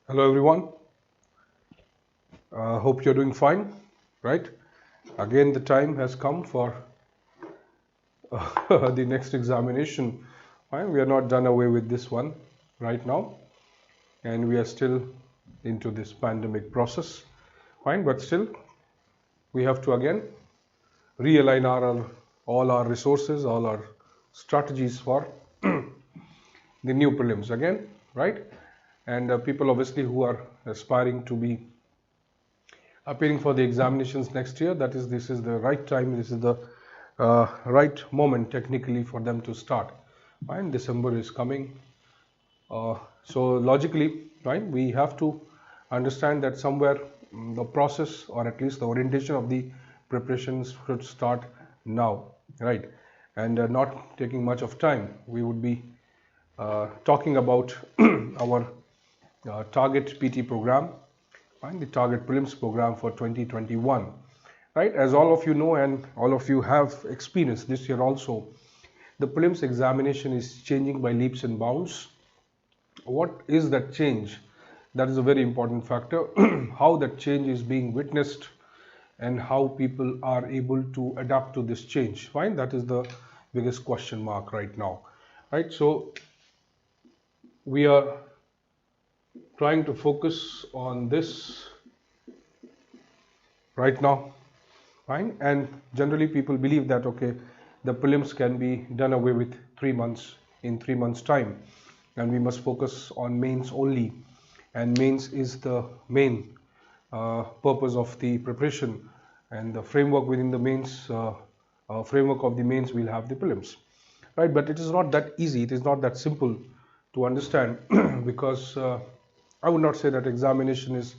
Hello everyone. Hope you're doing fine, right? Again, the time has come for the next examination. Fine, we are not done away with this one right now, and we are still into this pandemic process. Fine, but still, we have to again realign all our resources, all our strategies for the new prelims again, right? And people obviously who are aspiring to be appearing for the examinations next year, that is, this is the right time, this is the right moment technically for them to start. Fine, December is coming, so logically, right, we have to understand that somewhere the process or at least the orientation of the preparations should start now, right, and not taking much of time. We would be talking about our target PT program, right, the target prelims program for 2021, right. As all of you know and all of you have experienced this year also, the prelims examination is changing by leaps and bounds. What is that change? That is a very important factor. How that change is being witnessed and how people are able to adapt to this change, fine, that is the biggest question mark right now, right. So we are trying to focus on this right now, fine, and generally people believe that okay, the prelims can be done away with 3 months, in 3 months time, and we must focus on mains only, and mains is the main purpose of the preparation, and the framework within the mains framework of the mains will have the prelims, right. But it is not that easy, it is not that simple to understand because I would not say that examination is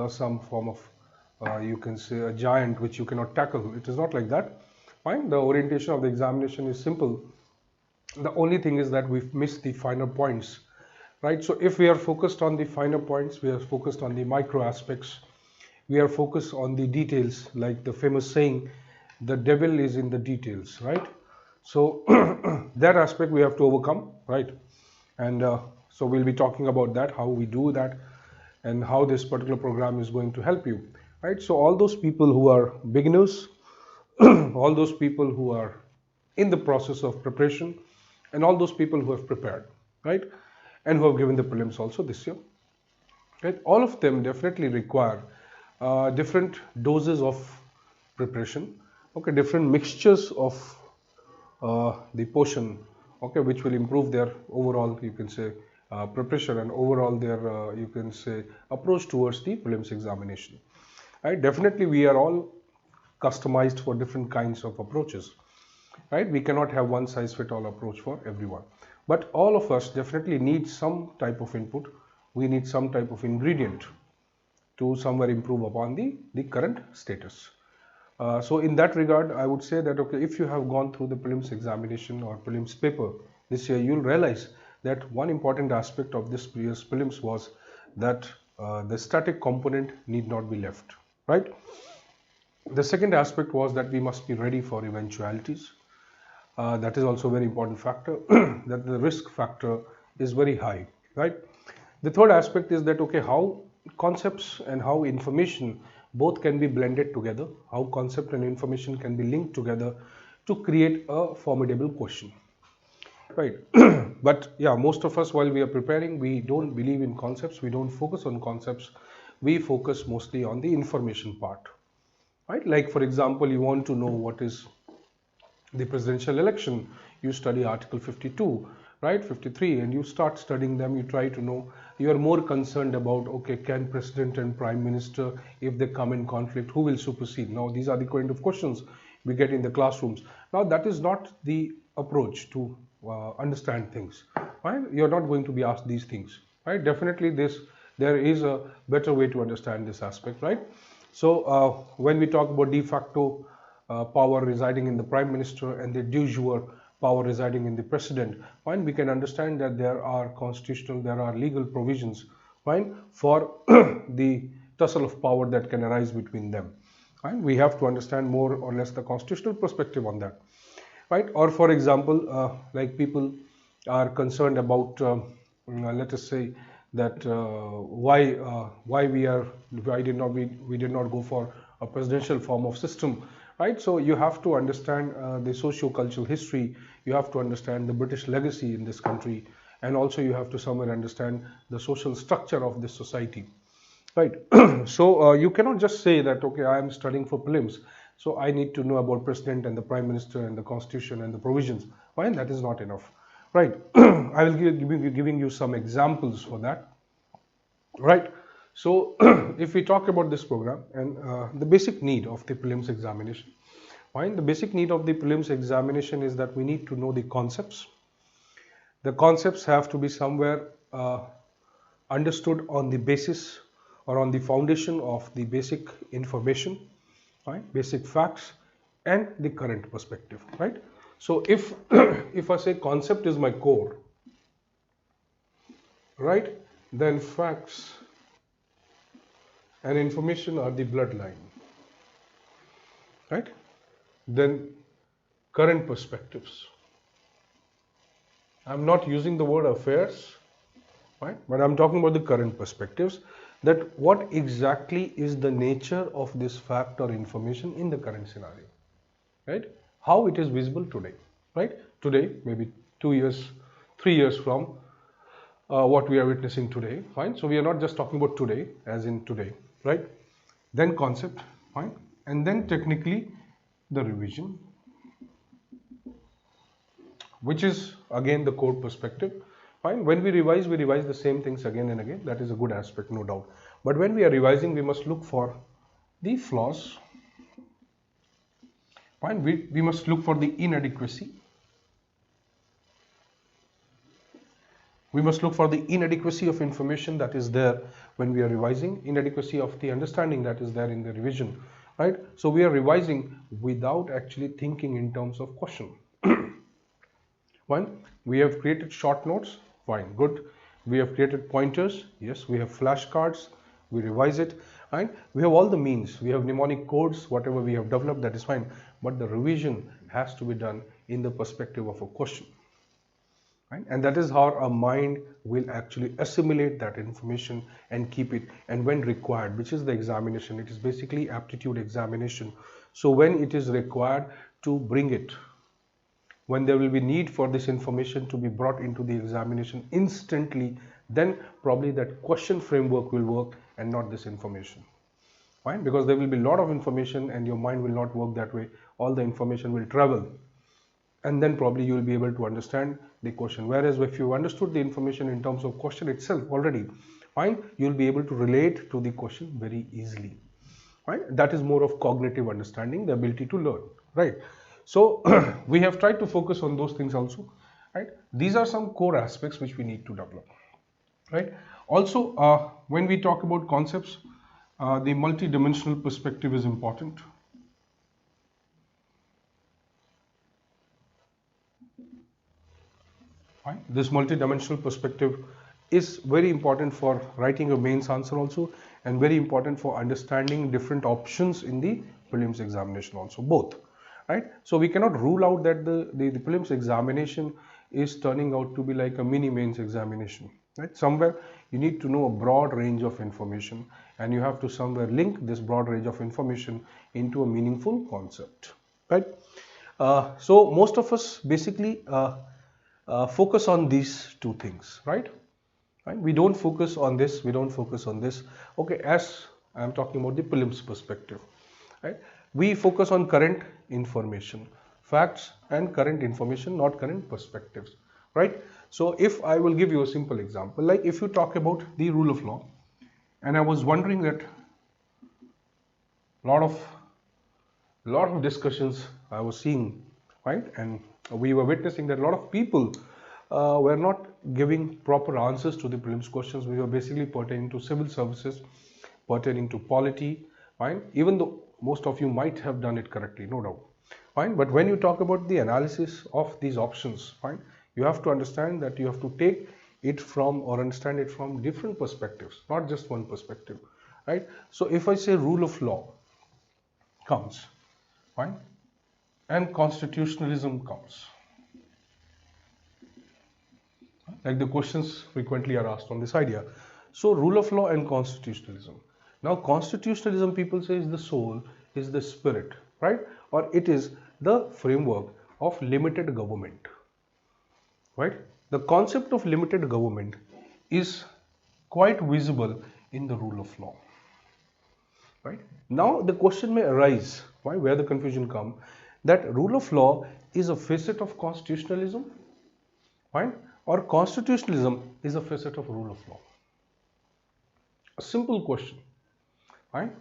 some form of you can say a giant which you cannot tackle. It is not like that. Fine, the orientation of the examination is simple. The only thing is that we've missed the finer points, right. So if we are focused on the finer points, we are focused on the micro aspects, we are focused on the details, like the famous saying, the devil is in the details, right. So that aspect we have to overcome, right. And so we'll be talking about that, how we do that, and how this particular program is going to help you, right. So all those people who are beginners, all those people who are in the process of preparation, and all those people who have prepared, right, and who have given the prelims also this year, right, all of them definitely require different doses of preparation, okay, different mixtures of the portion, okay, which will improve their overall, you can say, preparation, and overall their you can say approach towards the prelims examination, right. Definitely we are all customized for different kinds of approaches, right. We cannot have one size fit all approach for everyone, but all of us definitely need some type of input. We need some type of ingredient to somewhere improve upon the current status. So in that regard, I would say that okay, if you have gone through the prelims examination or prelims paper this year, you'll realize that one important aspect of this year's prelims was that the static component need not be left, right. The second aspect was that we must be ready for eventualities. That is also a very important factor, that the risk factor is very high, right. The third aspect is that okay, how concepts and how information both can be blended together, how concept and information can be linked together to create a formidable question, right. But yeah, most of us, while we are preparing, we don't believe in concepts, we don't focus on concepts, we focus mostly on the information part, right. Like for example, you want to know what is the presidential election, you study article 52, right, 53, and you start studying them, you try to know, you are more concerned about okay, can president and prime minister, if they come in conflict, who will supersede. Now these are the kind of questions we get in the classrooms. Now that is not the approach to understand things, right. You're not going to be asked these things, right. Definitely there is a better way to understand this aspect, right. So when we talk about de facto power residing in the prime minister and the de jure power residing in the president, fine, we can understand that there are constitutional, there are legal provisions, fine, for the tussle of power that can arise between them, fine. We have to understand more or less the constitutional perspective on that, right. Or for example, like people are concerned about let us say that why we did not go for a presidential form of system, right? So you have to understand the socio-cultural history, you have to understand the British legacy in this country, and also you have to somewhere understand the social structure of this society, right? So you cannot just say that okay, I am studying for prelims, so I need to know about president and the prime minister and the constitution and the provisions. Why? That is not enough, right? I will giving you some examples for that, right? So if we talk about this program and the basic need of the prelims examination, fine, the basic need of the prelims examination is that we need to know the concepts. The concepts have to be somewhere understood on the basis or on the foundation of the basic information, right? Basic facts and the current perspective, right? So if if I say concept is my core, right, then facts and information are the bloodline, right? Then current perspectives. I'm not using the word affairs, right? But I'm talking about the current perspectives, that what exactly is the nature of this fact or information in the current scenario, right? How it is visible today, right? Today, maybe 2 years, 3 years from what we are witnessing today, fine? So we are not just talking about today, as in today, right? Then concept, fine? And then technically the revision, which is again the core perspective. Fine. When we revise the same things again and again. That is a good aspect, no doubt. But when we are revising, we must look for the flaws. Fine. We must look for the inadequacy. We must look for the inadequacy of information that is there when we are revising, inadequacy of the understanding that is there in the revision, right? So we are revising without actually thinking in terms of question. One, we have created short notes, fine, good. We have created pointers, yes. We have flashcards, we revise it, right? We have all the means, we have mnemonic codes, whatever we have developed, that is fine. But the revision has to be done in the perspective of a question, right? And that is how our mind will actually assimilate that information and keep it. And when required, which is the examination, it is basically aptitude examination. So when it is required to bring it, when there will be need for this information to be brought into the examination instantly, then probably that question framework will work and not this information. Fine? Because there will be a lot of information and your mind will not work that way. All the information will travel and then probably you will be able to understand the question. Whereas if you understood the information in terms of question itself already, fine, you will be able to relate to the question very easily. Right? That is more of cognitive understanding, the ability to learn, right? So we have tried to focus on those things also, right? These are some core aspects which we need to develop, right? Also, when we talk about concepts, the multi-dimensional perspective is important. Right? This multi-dimensional perspective is very important for writing a mains answer also, and very important for understanding different options in the prelims examination also, both. Right? So we cannot rule out that the prelims examination is turning out to be like a mini mains examination. Right? Somewhere you need to know a broad range of information and you have to somewhere link this broad range of information into a meaningful concept. Right? So most of us basically focus on these two things, right? Right? We don't focus on this, we don't focus on this. Okay, as I am talking about the prelims perspective, right? We focus on current information, facts and current information, not current perspectives, right? So if I will give you a simple example, like if you talk about the rule of law, and I was wondering that a lot of discussions I was seeing, right? And we were witnessing that a lot of people were not giving proper answers to the prelims questions, which were basically pertaining to civil services, pertaining to polity, fine, even though most of you might have done it correctly, no doubt, fine. But when you talk about the analysis of these options, fine, you have to understand that you have to take it from or understand it from different perspectives, not just one perspective, right? So if I say rule of law comes, fine, and constitutionalism comes, Like the questions frequently are asked on this idea. So rule of law and constitutionalism. Now constitutionalism, people say, is the soul, is the spirit, right? Or it is the framework of limited government, right? The concept of limited government is quite visible in the rule of law, right? Now the question may arise, why, where the confusion come, that rule of law is a facet of constitutionalism, right? Or constitutionalism is a facet of rule of law. A simple question, right?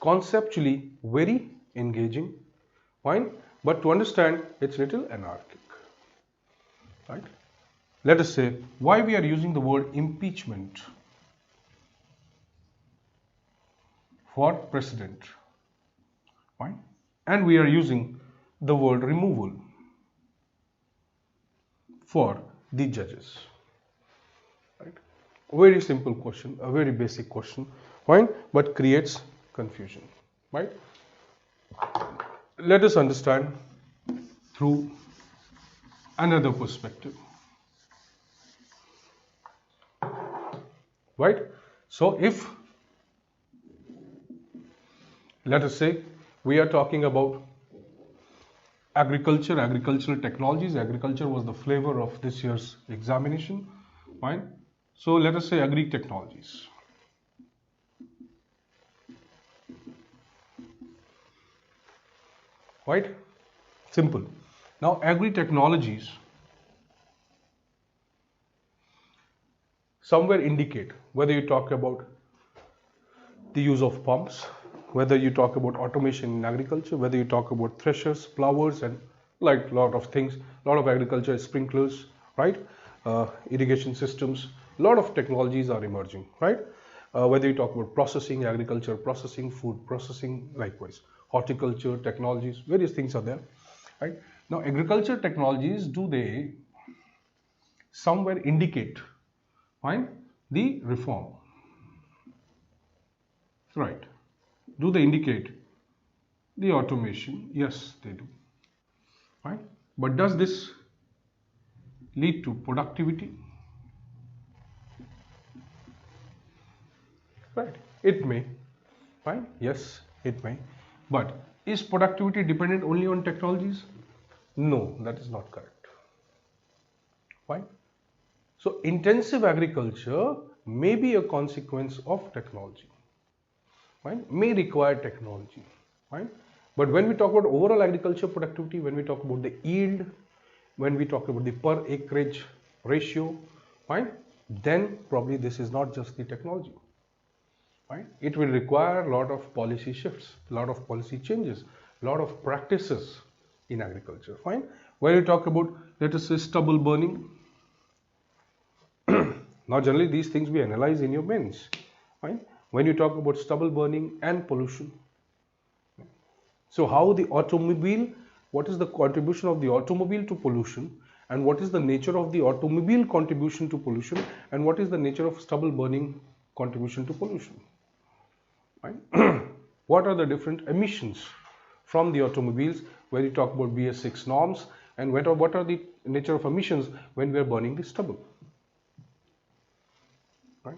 Conceptually very engaging, fine, but to understand it's little anarchic, right? Let us say why we are using the word impeachment for president, fine, and we are using the word removal for the judges, right? Very simple question, a very basic question, fine, but creates confusion, right? Let us understand through another perspective, right? So if, let us say, we are talking about agriculture, agricultural technologies. Agriculture was the flavor of this year's examination, fine. So let us say agri technologies, right? Simple. Now agri technologies somewhere indicate, whether you talk about the use of pumps, whether you talk about automation in agriculture, whether you talk about thrashers, plowers, and like a lot of things, a lot of agriculture, sprinklers, right? Irrigation systems, a lot of technologies are emerging, right? Whether you talk about processing, agriculture processing, food processing, likewise, horticulture technologies, various things are there, right? Now, agriculture technologies, do they somewhere indicate, fine, the reform, right? Do they indicate the automation? Yes, they do, right? But does this lead to productivity? Right, it may, fine, yes, it may. But is productivity dependent only on technologies? No, that is not correct, fine. So intensive agriculture may be a consequence of technology, fine, may require technology, fine. But when we talk about overall agriculture productivity, when we talk about the yield, when we talk about the per acreage ratio, fine, then probably this is not just the technology, right? It will require a lot of policy shifts, a lot of policy changes, a lot of practices in agriculture, fine. When you talk about, let us say, stubble burning, now generally these things we analyze in your mains, fine. When you talk about stubble burning and pollution, so how the automobile, what is the contribution of the automobile to pollution, and what is the nature of the automobile contribution to pollution, and what is the nature of stubble burning contribution to pollution, right? What are the different emissions from the automobiles when you talk about BS6 norms, and what are the nature of emissions when we are burning the stubble, right?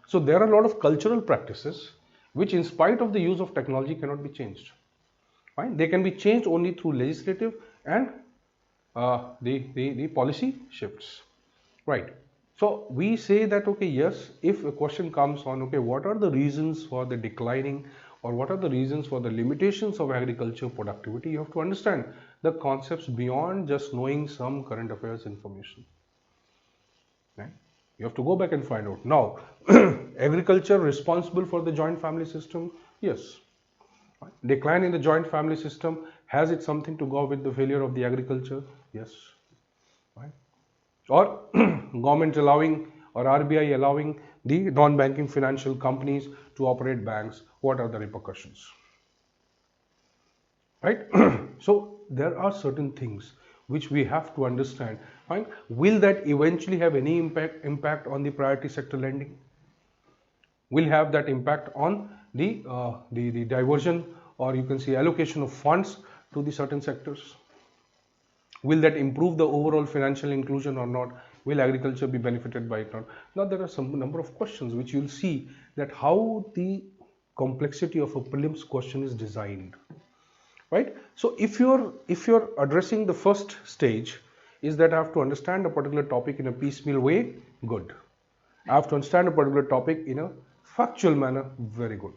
So there are a lot of cultural practices which, in spite of the use of technology, cannot be changed, right? They can be changed only through legislative and the policy shifts, right? So we say that, okay, yes, if a question comes on, okay, what are the reasons for the declining, or what are the reasons for the limitations of agriculture productivity, you have to understand the concepts beyond just knowing some current affairs information, right? You have to go back and find out. Now, agriculture responsible for the joint family system? Yes. Decline in the joint family system, has it something to go with the failure of the agriculture? Yes. Right? Or government allowing, or RBI allowing the non-banking financial companies to operate banks, what are the repercussions? Right? So there are certain things which we have to understand. Fine. Will that eventually have any impact on the priority sector lending? Will have that impact on the diversion, or you can see allocation of funds to the certain sectors? Will that improve the overall financial inclusion or not? Will agriculture be benefited by it or not? Now there are some number of questions which you'll see that how the complexity of a prelims question is designed, right? So if you're addressing the first stage is that I have to understand a particular topic in a piecemeal way, good. I have to understand a particular topic in a factual manner, very good,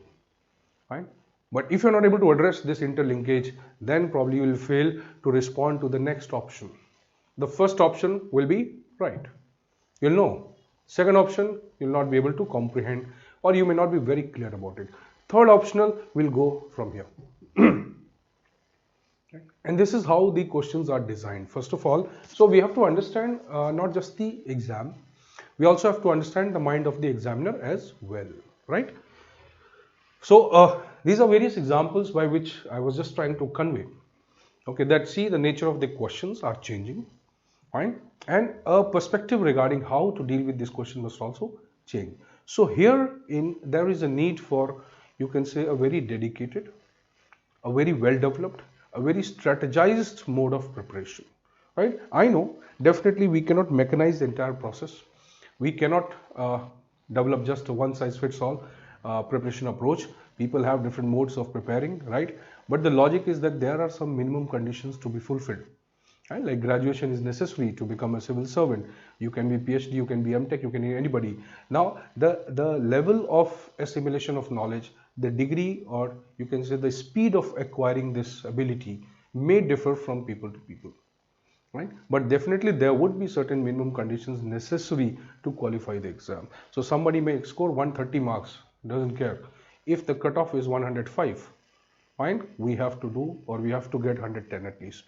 right? But if you're not able to address this interlinkage, then probably you will fail to respond to the next option. The first option will be right, you'll know. Second option, you'll not be able to comprehend, or you may not be very clear about it. Third optional will go from here. And this is how the questions are designed. First of all, so we have to understand not just the exam, we also have to understand the mind of the examiner as well, right? So these are various examples by which I was just trying to convey, okay, that see the nature of the questions are changing, fine, and a perspective regarding how to deal with this question must also change. So here in there is a need for, you can say, a very dedicated, a very well developed, a very strategized mode of preparation, right? I know definitely we cannot mechanize the entire process. We cannot develop just a one size fits all preparation approach. People have different modes of preparing, right? But the logic is that there are some minimum conditions to be fulfilled. Right? Like graduation is necessary to become a civil servant. You can be PhD, you can be MTech, you can be anybody. Now, the level of assimilation of knowledge, the degree, or you can say the speed of acquiring this ability may differ from people to people. Right? But definitely there would be certain minimum conditions necessary to qualify the exam. So somebody may score 130 marks, doesn't care. If the cutoff is 105, fine, we have to do, or we have to get 110 at least.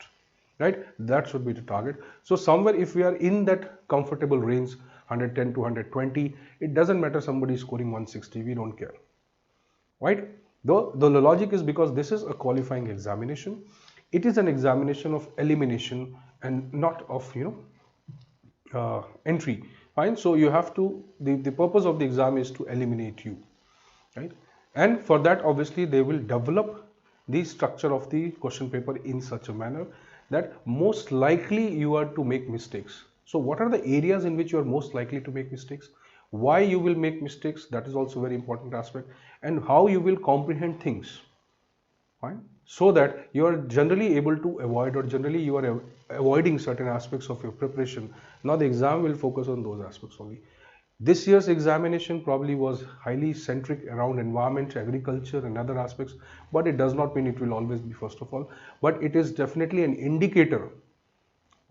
Right? That should be the target. So somewhere if we are in that comfortable range, 110 to 120, it doesn't matter somebody is scoring 160, we don't care. Right? The logic is because this is a qualifying examination. It is an examination of elimination and not of, entry. Fine. So you have to, the purpose of the exam is to eliminate you. Right? And for that, obviously, they will develop the structure of the question paper in such a manner that most likely you are to make mistakes. So what are the areas in which you are most likely to make mistakes? Why you will make mistakes, that is also a very important aspect, and how you will comprehend things. Fine. So that you are generally able to avoid, or generally you are avoiding certain aspects of your preparation. Now the exam will focus on those aspects only. This year's examination probably was highly centric around environment, agriculture and other aspects, but it does not mean it will always be first of all, but it is definitely an indicator,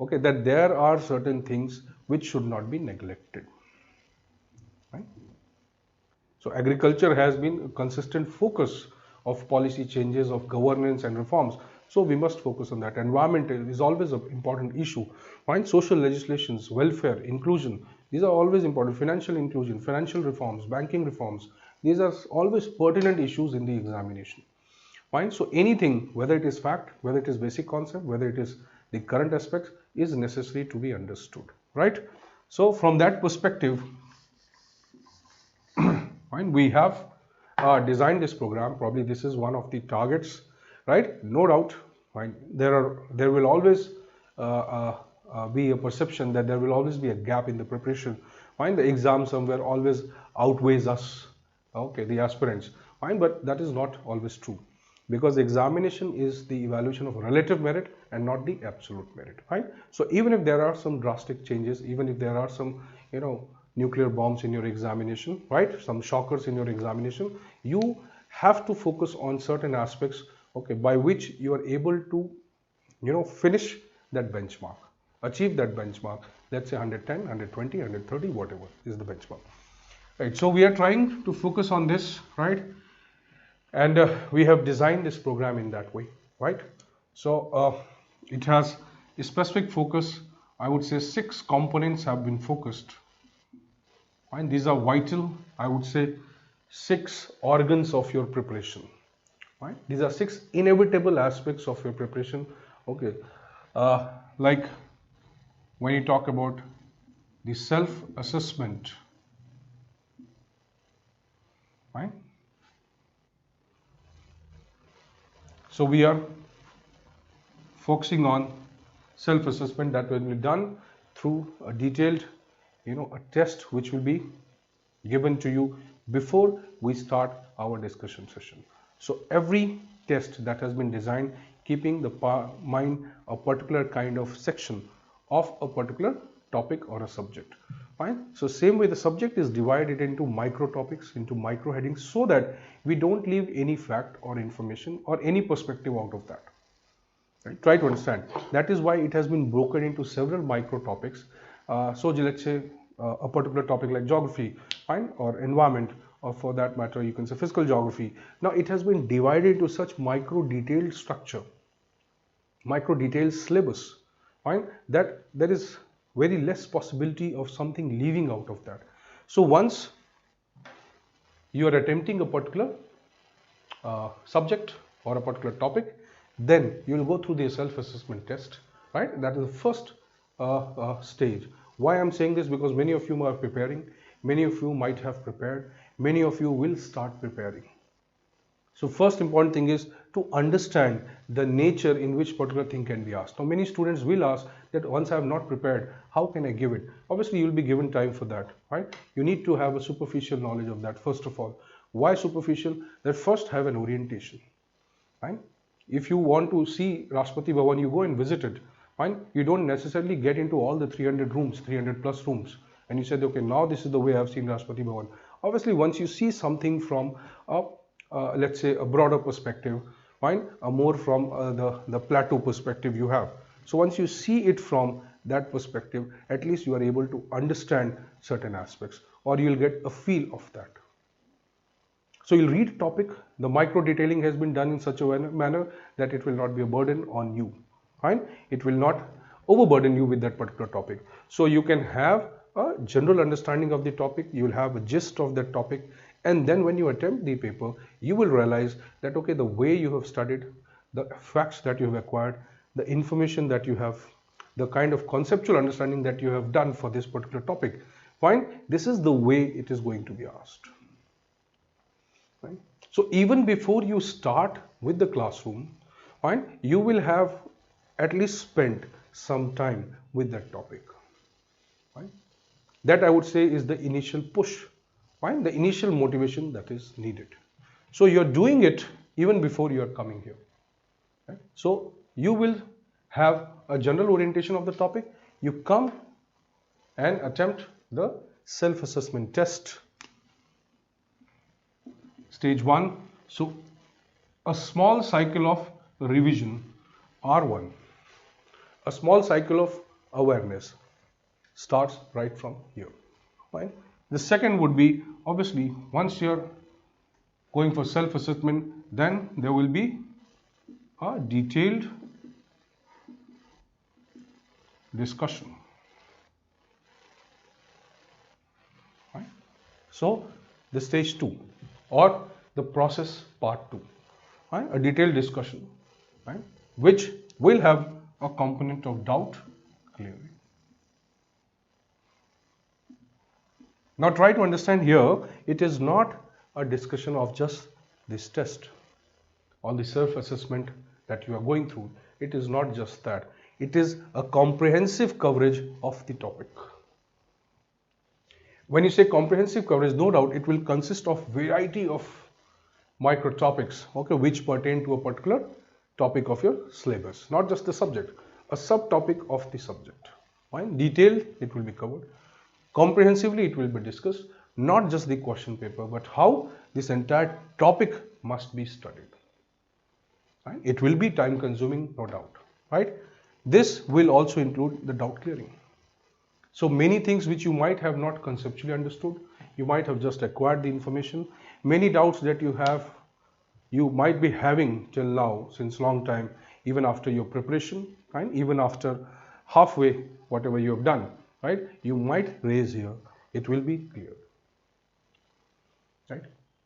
okay, that there are certain things which should not be neglected. Right? So agriculture has been a consistent focus of policy changes, of governance and reforms. So we must focus on that. Environment is always an important issue. Find social legislations, welfare, inclusion. These are always important. Financial inclusion, financial reforms, banking reforms. These are always pertinent issues in the examination. Fine. So anything, whether it is fact, whether it is basic concept, whether it is the current aspects, is necessary to be understood. Right. So from that perspective, fine, we have designed this program. Probably this is one of the targets, right? No doubt. Fine. There will always be a perception that there will always be a gap in the preparation. Fine, the exam somewhere always outweighs us. Okay, the aspirants. Fine, but that is not always true, because the examination is the evaluation of relative merit and not the absolute merit. Right? So even if there are some drastic changes, even if there are some, nuclear bombs in your examination, right? Some shockers in your examination, you have to focus on certain aspects, okay, by which you are able to, finish that benchmark, achieve that benchmark. Let's say 110, 120, 130, whatever is the benchmark. Right. So we are trying to focus on this, right? And we have designed this program in that way, right? So it has a specific focus. I would say 6 components have been focused. And these are vital, I would say, 6 organs of your preparation. Right? These are 6 inevitable aspects of your preparation. Okay, like when you talk about the self-assessment, right? So we are focusing on self-assessment that will be done through a detailed a test which will be given to you before we start our discussion session. So every test that has been designed keeping the mind a particular kind of section of a particular topic or a subject. Fine. So same way the subject is divided into micro topics, into micro headings, so that we don't leave any fact or information or any perspective out of that. Right? Try to understand. That is why it has been broken into several micro topics. So let's say a particular topic like geography, fine, or environment, or for that matter you can say physical geography. Now it has been divided into such micro detailed structure, micro detailed syllabus, fine, that there is very less possibility of something leaving out of that. So once you are attempting a particular subject or a particular topic, then you will go through the self-assessment test, right? That is the first stage. Why I'm saying this? Because many of you are preparing, many of you might have prepared, many of you will start preparing. So first important thing is to understand the nature in which particular thing can be asked. Now many students will ask that once I have not prepared, how can I give it? Obviously you will be given time for that, right? You need to have a superficial knowledge of that first of all. Why superficial? That first have an orientation, right? If you want to see Rashtrapati Bhavan, you go and visit it, fine. You don't necessarily get into all the 300 rooms, 300 plus rooms, and you said, okay, now this is the way I've seen Rashtrapati Bhavan. Obviously once you see something from let's say a broader perspective, fine, more from the plateau perspective you have. So once you see it from that perspective, at least you are able to understand certain aspects, or you'll get a feel of that. So you'll read topic, the micro detailing has been done in such a manner that it will not be a burden on you, fine. It will not overburden you with that particular topic. So you can have a general understanding of the topic, you will have a gist of that topic, and then when you attempt the paper, you will realize that, okay, the way you have studied, the facts that you have acquired, the information that you have, the kind of conceptual understanding that you have done for this particular topic, fine, this is the way it is going to be asked. Right? So even before you start with the classroom, fine, you will have at least spent some time with that topic. Fine? That I would say is the initial push, fine, the initial motivation that is needed. So you're doing it even before you are coming here. Right? So you will have a general orientation of the topic. You come and attempt the self-assessment test. Stage 1. So a small cycle of revision, R1, a small cycle of awareness starts right from here. Right? The second would be, obviously, once you're going for self-assessment, then there will be a detailed discussion. Right? So the stage 2 or the process part 2, right? A detailed discussion, right? Which will have a component of doubt clearing. Now try to understand here, it is not a discussion of just this test or the self-assessment that you are going through. It is not just that. It is a comprehensive coverage of the topic. When you say comprehensive coverage, no doubt it will consist of variety of micro topics, okay, which pertain to a particular topic of your syllabus, not just the subject, a subtopic of the subject. Fine, detailed it will be covered. Comprehensively it will be discussed, not just the question paper, but how this entire topic must be studied. Right? It will be time consuming, no doubt. Right? This will also include the doubt clearing. So many things which you might have not conceptually understood, you might have just acquired the information. Many doubts that you have, you might be having till now since long time, even after your preparation, right? Even after halfway whatever you have done, right? You might raise here, it will be cleared. Right?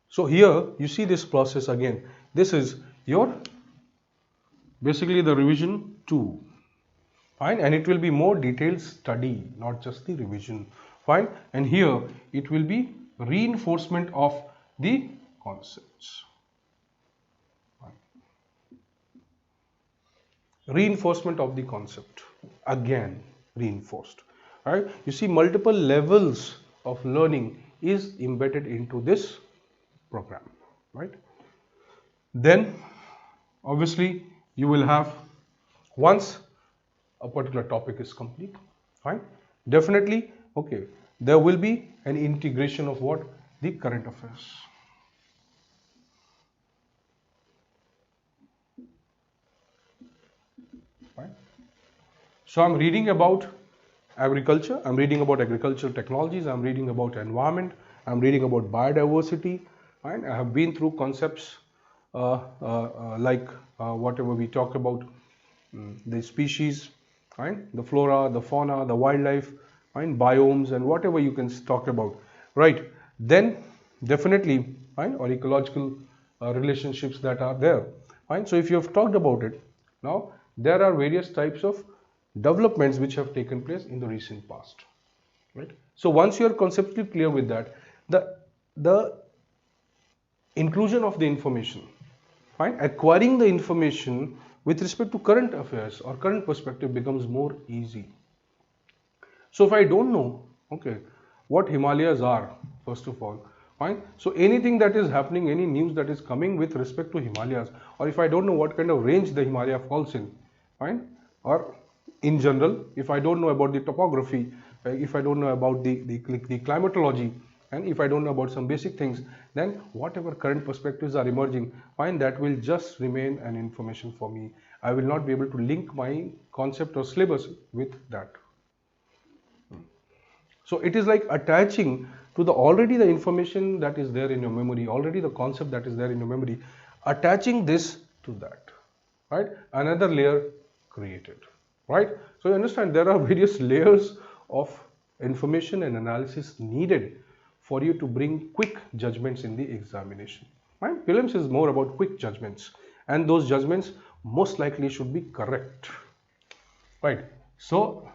So here you see this process again. This is your basically the revision 2. Fine, and it will be more detailed study, not just the revision. Fine, and here it will be reinforcement of the concepts. Fine. Reinforcement of the concept, again reinforced. right? You see, multiple levels of learning is embedded into this program, right? Then obviously you will have, once a particular topic is complete, right, definitely, okay, there will be an integration of what? The current affairs, right? So I'm reading about agriculture, I'm reading about agricultural technologies, I'm reading about environment, I'm reading about biodiversity, right? I have been through concepts like whatever we talk about, the species, right? The flora, the fauna, the wildlife, right? Biomes, and whatever you can talk about, right? Then definitely, right, or ecological relationships that are there, right? So if you have talked about it, now there are various types of developments which have taken place in the recent past, right? So once you are conceptually clear with that, the inclusion of the information, right, acquiring the information with respect to current affairs or current perspective becomes more easy. So if I don't know, okay, what Himalayas are, first of all, fine. So anything that is happening, any news that is coming with respect to Himalayas, or if I don't know what kind of range the Himalaya falls in, fine, or in general, if I don't know about the topography, if I don't know about the climatology, and if I don't know about some basic things, then whatever current perspectives are emerging, fine, that will just remain an information for me. I will not be able to link my concept or syllabus with that. So it is like attaching to the already the information that is there in your memory, already the concept that is there in your memory, attaching this to that, right? Another layer created, right? So you understand there are various layers of information and analysis needed for you to bring quick judgments in the examination, right? Prelims is more about quick judgments, and those judgments most likely should be correct, right? So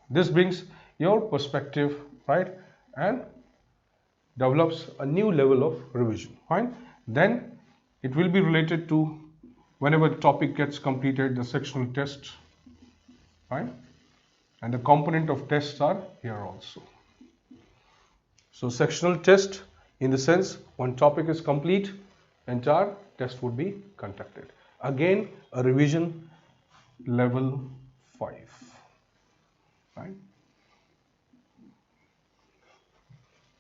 this brings your perspective, right, and develops a new level of revision, right? Then it will be related to whenever the topic gets completed, the sectional tests, right, and the component of tests are here also. So sectional test, in the sense one topic is complete, entire test would be conducted. Again, a revision level 5, right?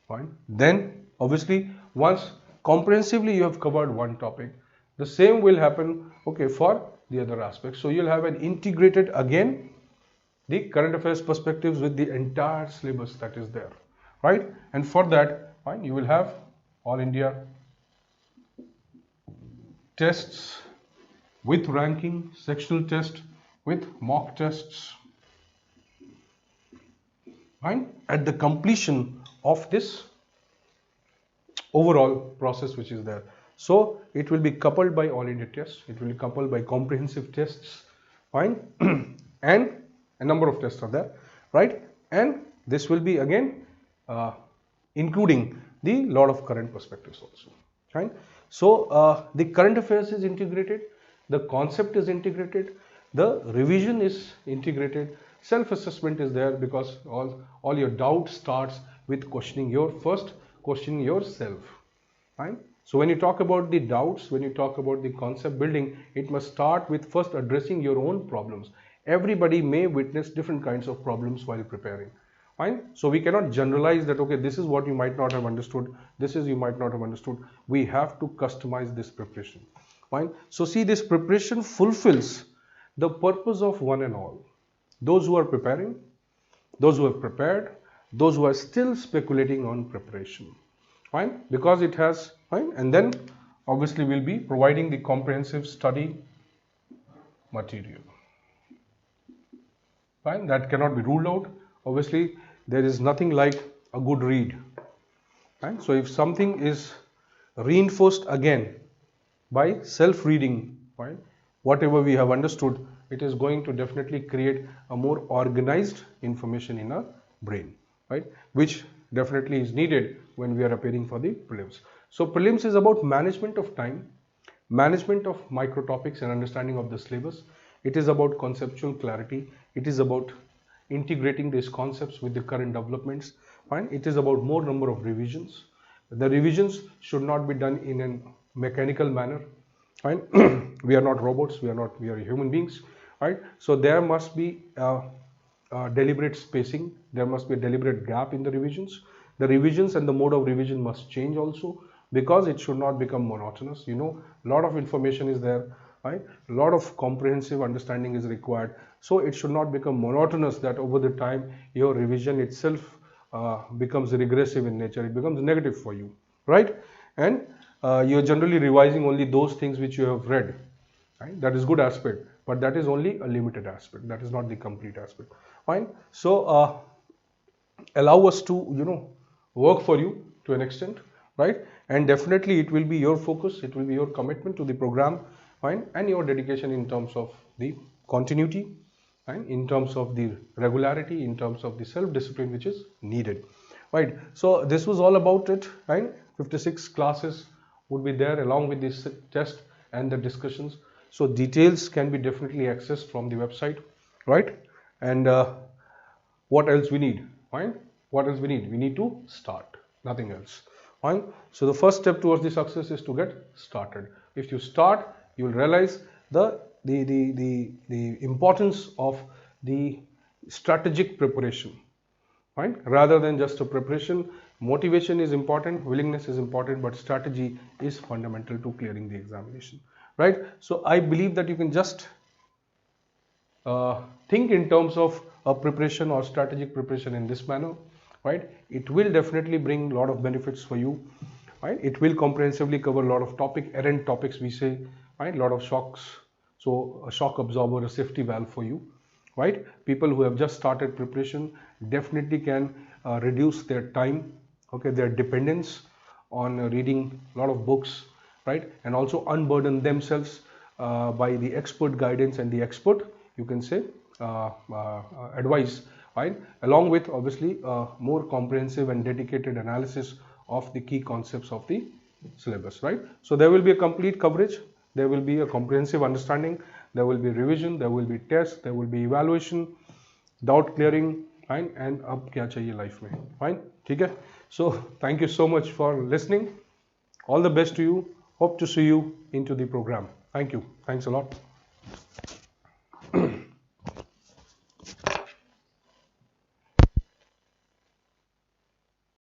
Fine. Then obviously once comprehensively you have covered one topic, the same will happen, okay, for the other aspects. So you'll have an integrated, again, the current affairs perspectives with the entire syllabus that is there, right? And for that, fine, you will have all India tests with ranking, sectional test with mock tests, fine, at the completion of this overall process which is there. So it will be coupled by all India tests, it will be coupled by comprehensive tests, fine, and a number of tests are there, right? And this will be again including the lot of current perspectives also, right? So the current affairs is integrated, the concept is integrated, the revision is integrated, self-assessment is there, because all your doubt starts with questioning yourself, right? So when you talk about the doubts, when you talk about the concept building, it must start with first addressing your own problems. Everybody may witness different kinds of problems while preparing, fine? So we cannot generalize that, okay, this is what you might not have understood, this is you might not have understood. We have to customize this preparation, fine? So see, this preparation fulfills the purpose of one and all. Those who are preparing, those who have prepared, those who are still speculating on preparation, fine? Because it has, fine? And then obviously we'll be providing the comprehensive study material, fine? That cannot be ruled out. Obviously there is nothing like a good read, right? So if something is reinforced again by self-reading, right, whatever we have understood, it is going to definitely create a more organized information in our brain, right, which definitely is needed when we are preparing for the prelims. So prelims is about management of time, management of micro topics and understanding of the syllabus. It is about conceptual clarity, it is about integrating these concepts with the current developments. Fine. It is about more number of revisions. The revisions should not be done in a mechanical manner. Fine. We are not robots. We are human beings. Right. So there must be deliberate spacing. There must be a deliberate gap in the revisions. The revisions and the mode of revision must change also, because it should not become monotonous. You know, a lot of information is there, right? A lot of comprehensive understanding is required. So it should not become monotonous, that over the time your revision itself becomes regressive in nature. It becomes negative for you, right? And you're generally revising only those things which you have read, right? That is good aspect, but that is only a limited aspect. That is not the complete aspect. Fine. So allow us to, you know, work for you to an extent, right? And definitely it will be your focus, it will be your commitment to the program, fine, and your dedication in terms of the continuity, and in terms of the regularity, in terms of the self-discipline which is needed, right? So this was all about it, right? 56 classes would be there along with this test and the discussions. So details can be definitely accessed from the website, right? And what else we need? Fine. What else we need? We need to start. Nothing else. Fine. So the first step towards the success is to get started. If you start, you will realize the importance of the strategic preparation. Fine. Rather than just a preparation, motivation is important, willingness is important, but strategy is fundamental to clearing the examination. Right. So I believe that you can just think in terms of a preparation or strategic preparation in this manner, right? It will definitely bring a lot of benefits for you, right? It will comprehensively cover a lot of errant topics, we say, right? A lot of shocks. So a shock absorber, a safety valve for you, right? People who have just started preparation definitely can reduce their time, okay, their dependence on reading a lot of books, right? And also unburden themselves by the expert guidance and the expert, you can say, advice, right? Along with obviously more comprehensive and dedicated analysis of the key concepts of the syllabus, right? So there will be a complete coverage, there will be a comprehensive understanding, there will be revision, there will be test, there will be evaluation, doubt clearing, fine, and अब क्या चाहिए life में, fine, ठीक है? So thank you so much for listening. All the best to you. Hope to see you into the program. Thank you. Thanks a lot.